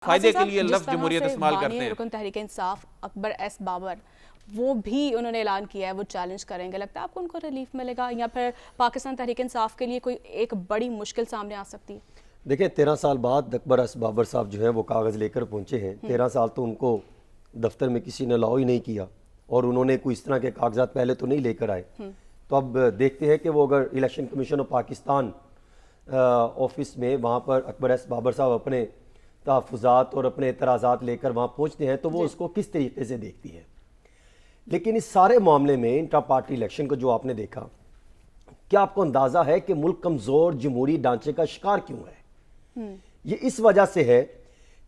فائدے کے لیے لفظ جمہوریت استعمال کرتے ہیں. رکن تحریک انصاف اکبر ایس بابر وہ بھی انہوں نے اعلان کیا ہے وہ چیلنج کریں گے، لگتا ہے آپ کو ان کو ریلیف ملے گا یا پھر پاکستان تحریک انصاف کے لیے کوئی ایک بڑی مشکل سامنے آ سکتی ہے؟ دیکھیں 13 سال بعد اکبر ایس بابر صاحب جو ہیں وہ کاغذ لے کر پہنچے ہیں. 13 سال تو ان کو دفتر میں کسی نے الاؤ ہی نہیں کیا اور انہوں نے کوئی اس طرح کے کاغذات پہلے تو نہیں لے کر آئے. تو اب دیکھتے ہیں کہ وہ اگر election commission of Pakistan office میں وہاں پر اکبر ایس بابر صاحب اپنے تحفظات اور اپنے اعتراضات لے کر وہاں پہنچتے ہیں تو وہ اس کو کس طریقے سے دیکھتی ہے. لیکن اس سارے معاملے میں انٹرا پارٹی الیکشن کو جو آپ نے دیکھا، کیا آپ کو اندازہ ہے کہ ملک کمزور جمہوری ڈھانچے کا شکار کیوں ہے؟ یہ اس وجہ سے ہے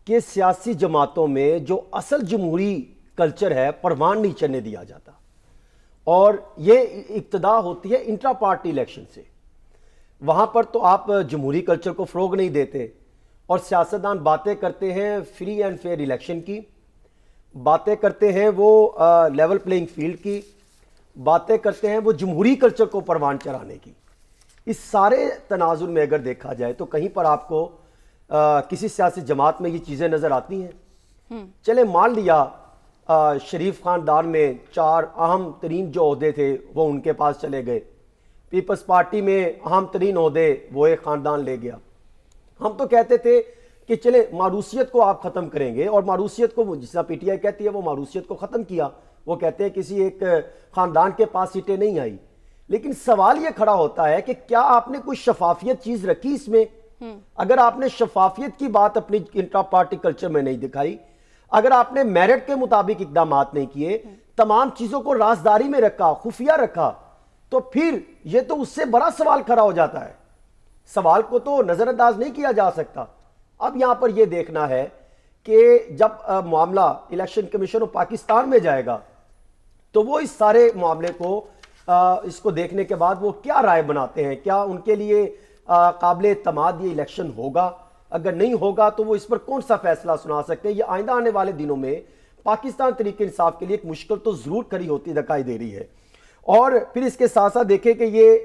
کہ سیاسی جماعتوں میں جو اصل جمہوری کلچر ہے پروان نہیں چڑھنے دیا جاتا، اور یہ ابتدا ہوتی ہے انٹرا پارٹی الیکشن سے. وہاں پر تو آپ جمہوری کلچر کو فروغ نہیں دیتے اور سیاستدان باتیں کرتے ہیں فری اینڈ فیئر الیکشن کی، باتیں کرتے ہیں وہ لیول پلینگ فیلڈ کی، باتیں کرتے ہیں وہ جمہوری کلچر کو پروان چڑھانے کی. اس سارے تناظر میں اگر دیکھا جائے تو کہیں پر آپ کو کسی سیاسی جماعت میں یہ چیزیں نظر آتی ہیں؟ چلے مان لیا شریف خاندان میں 4 اہم ترین جو عہدے تھے وہ ان کے پاس چلے گئے، پیپلز پارٹی میں اہم ترین عہدے وہ ایک خاندان لے گیا. ہم تو کہتے تھے کہ چلے معروثیت کو آپ ختم کریں گے، اور معروثیت کو جس طرح پی ٹی آئی کہتی ہے وہ معروثیت کو ختم کیا. وہ کہتے ہیں کسی ایک خاندان کے پاس سیٹیں نہیں آئی. لیکن سوال یہ کھڑا ہوتا ہے کہ کیا آپ نے کوئی شفافیت چیز رکھی اس میں؟ اگر آپ نے شفافیت کی بات اپنی انٹرا پارٹی کلچر میں نہیں دکھائی، اگر آپ نے میرٹ کے مطابق اقدامات نہیں کیے، تمام چیزوں کو رازداری میں رکھا، خفیہ رکھا، تو پھر یہ تو اس سے بڑا سوال کھڑا ہو جاتا ہے. سوال کو تو نظر انداز نہیں کیا جا سکتا. اب یہاں پر یہ دیکھنا ہے کہ جب معاملہ الیکشن کمیشن آف پاکستان میں جائے گا تو وہ اس سارے معاملے کو اس کو دیکھنے کے بعد وہ کیا رائے بناتے ہیں. کیا ان کے لیے قابل اعتماد یہ الیکشن ہوگا؟ اگر نہیں ہوگا تو وہ اس پر کون سا فیصلہ سنا سکتے ہیں؟ یہ آئندہ آنے والے دنوں میں پاکستان تحریک انصاف کے لیے ایک مشکل تو ضرور کھڑی ہوتی دکھائی دے رہی ہے. اور پھر اس کے ساتھ ساتھ دیکھیں کہ یہ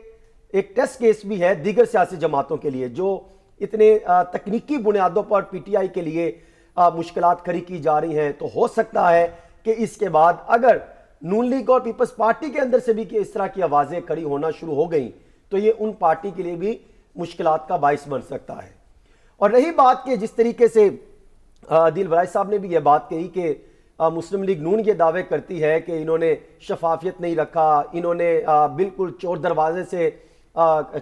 ایک ٹیسٹ کیس بھی ہے دیگر سیاسی جماعتوں کے لیے جو اتنے تکنیکی بنیادوں پر پی ٹی آئی کے لیے مشکلات کھڑی کی جا رہی ہیں. تو ہو سکتا ہے کہ اس کے بعد اگر نون لیگ اور پیپلز پارٹی کے اندر سے بھی کہ اس طرح کی آوازیں کھڑی ہونا شروع ہو گئیں تو یہ ان پارٹی کے لیے بھی مشکلات کا باعث بن سکتا ہے. اور رہی بات کہ جس طریقے سے عادل برائے صاحب نے بھی یہ بات کہی کہ مسلم لیگ نون یہ دعوے کرتی ہے کہ انہوں نے شفافیت نہیں رکھا، انہوں نے بالکل چور دروازے سے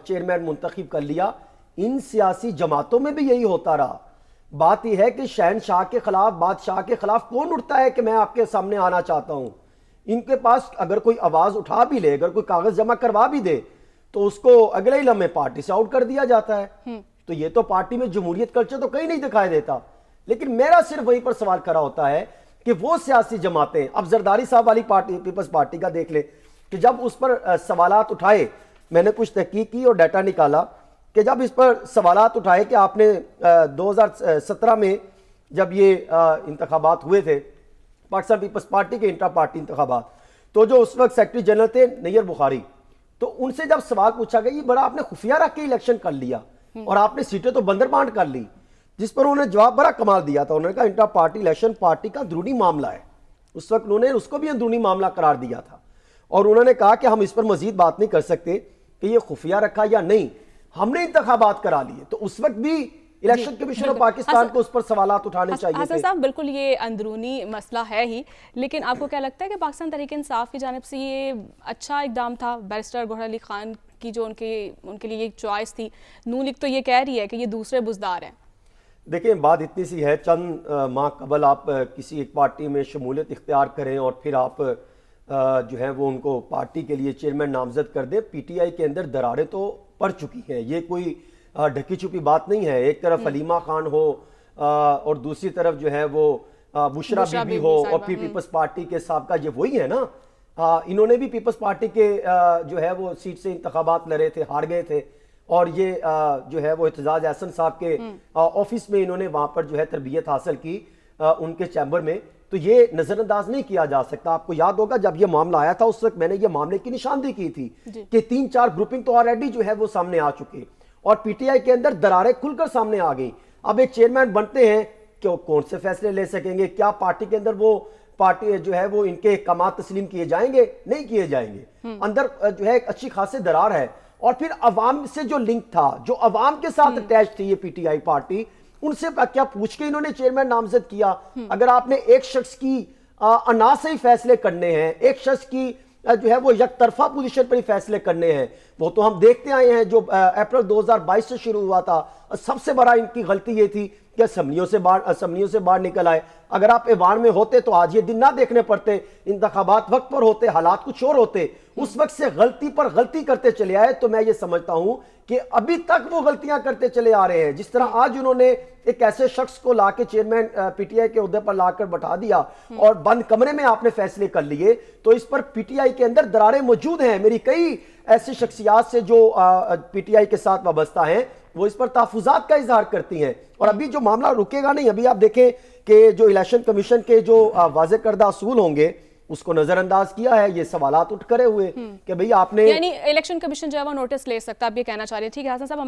چیئرمین منتخب کر لیا. ان سیاسی جماعتوں میں بھی یہی ہوتا رہا. بات یہ ہے کہ شہنشاہ کے خلاف، بادشاہ کے خلاف کون اٹھتا ہے کہ میں آپ کے سامنے آنا چاہتا ہوں؟ ان کے پاس اگر کوئی آواز اٹھا بھی لے، اگر کوئی کاغذ جمع کروا بھی دے تو اس کو اگلے ہی لمحے پارٹی سے آؤٹ کر دیا جاتا ہے. تو یہ تو پارٹی میں جمہوریت کلچر تو کہیں نہیں دکھائی دیتا. لیکن میرا صرف وہیں پر سوال کھڑا ہوتا ہے کہ وہ سیاسی جماعتیں، اب زرداری صاحب والی پارٹی پیپلز پارٹی کا دیکھ لیں کہ جب اس پر سوالات اٹھائے، میں نے کچھ تحقیق کی اور ڈیٹا نکالا کہ جب اس پر سوالات اٹھائے کہ آپ نے 2017 میں جب یہ انتخابات ہوئے تھے پاکستان پیپلز پارٹی کے انٹرا پارٹی انتخابات، تو جو اس وقت سیکرٹری جنرل تھے نیر بخاری، تو ان سے جب سوال پوچھا گیا یہ بڑا آپ نے خفیہ رکھ کے الیکشن کر لیا اور آپ نے سیٹیں تو بندر بانٹ کر لی، جس پر انہوں نے جواب بڑا کمال دیا تھا. انہوں نے کہا انٹرا پارٹی الیکشن پارٹی کا اندرونی معاملہ ہے. اس وقت انہوں نے اس کو بھی اندرونی معاملہ قرار دیا تھا اور انہوں نے کہا کہ ہم اس پر مزید بات نہیں کر سکتے کہ یہ خفیہ رکھا یا نہیں، ہم نے انتخابات کرا لیے. تو اس وقت بھی الیکشن کمیشن آف پاکستان کو اس پر سوالات اٹھانے چاہیے حسن صاحب بالکل یہ اندرونی مسئلہ ہے ہی، لیکن آپ کو کیا لگتا ہے کہ پاکستان تحریک انصاف کی جانب سے یہ اچھا اقدام تھا بیرسٹر گوہر علی خان کی جو ان کے لیے ایک چوائس تھی؟ نون لیگ تو یہ کہہ رہی ہے کہ یہ دوسرے بزدار ہیں. دیکھیں بات اتنی سی ہے، چند ماہ قبل آپ کسی ایک پارٹی میں شمولیت اختیار کریں اور پھر آپ جو ہیں وہ ان کو پارٹی کے لیے چیئرمین نامزد کر دیں. پی ٹی آئی کے اندر دراریں تو پڑ چکی ہیں، یہ کوئی ڈھکی چھپی بات نہیں ہے. ایک طرف حلیمہ خان ہو اور دوسری طرف جو ہے وہ بشرا بی بی ہو، اور پھر پیپلز پارٹی کے سابقہ یہ وہی ہے نا. انہوں نے بھی پیپلز پارٹی کے جو ہے وہ سیٹ سے انتخابات لڑے تھے، ہار گئے تھے، اور یہ جو ہے وہ اعتزاز احسن صاحب کے آفس میں انہوں نے وہاں پر جو ہے تربیت حاصل کی ان کے چیمبر میں. تو یہ نظر انداز نہیں کیا جا سکتا. آپ کو یاد ہوگا جب یہ معاملہ آیا تھا اس وقت میں نے یہ معاملے کی نشاندہی کی تھی کہ 3-4 گروپنگ تو آلریڈی جو ہے وہ سامنے آ چکے اور پی ٹی آئی کے اندر دراریں کھل کر سامنے آ گئی. اب ایک چیئرمین بنتے ہیں کون سے فیصلے لے سکیں گے؟ کیا پارٹی کے اندر وہ پارٹی جو ہے وہ ان کے احکامات تسلیم کیے جائیں گے؟ نہیں کیے جائیں گے. اندر جو ہے ایک اچھی خاصی درار ہے. اور پھر عوام سے جو لنک تھا, جو عوام کے ساتھ اٹیچ تھی یہ پی ٹی آئی پارٹی, ان سے کیا پوچھ کے انہوں نے چیئرمین نامزد کیا؟ اگر آپ نے ایک شخص کی انا سے ہی فیصلے کرنے ہیں, ایک شخص کی جو ہے وہ یک طرفہ پوزیشن پر ہی فیصلے کرنے ہیں, وہ تو ہم دیکھتے آئے ہیں جو اپریل 2022 سے شروع ہوا تھا. سب سے بڑا ان کی غلطی یہ تھی کہ اسمبلیوں سے باہر نکل آئے. اگر آپ ایوان میں ہوتے تو آج یہ دن نہ دیکھنے پڑتے, انتخابات وقت پر ہوتے, حالات کچھ اور ہوتے. اس وقت سے غلطی پر غلطی کرتے چلے آئے. تو میں یہ سمجھتا ہوں کہ ابھی تک وہ غلطیاں کرتے چلے آ رہے ہیں. جس طرح آج انہوں نے ایک ایسے شخص کو لا کے چیئرمین پی ٹی آئی کے عہدے پر لا کر بٹھا دیا اور بند کمرے میں آپ نے فیصلے کر لیے, تو اس پر پی ٹی آئی کے اندر دراریں موجود ہیں. میری کئی ایسی شخصیات سے جو پی ٹی آئی کے ساتھ وابستہ ہیں وہ اس پر تحفظات کا اظہار کرتی ہیں. اور ابھی جو معاملہ رکے گا نہیں. ابھی آپ دیکھیں کہ جو الیکشن کمیشن کے جو واضح کردہ اصول ہوں گے اس کو نظر انداز کیا ہے. یہ سوالات اٹھ کرے ہوئے کہ بھئی آپ نے, یعنی الیکشن کمیشن جو ہے وہ نوٹس لے سکتا, آپ یہ کہنا چاہ رہے ہیں. ٹھیک ہے حسن صاحب,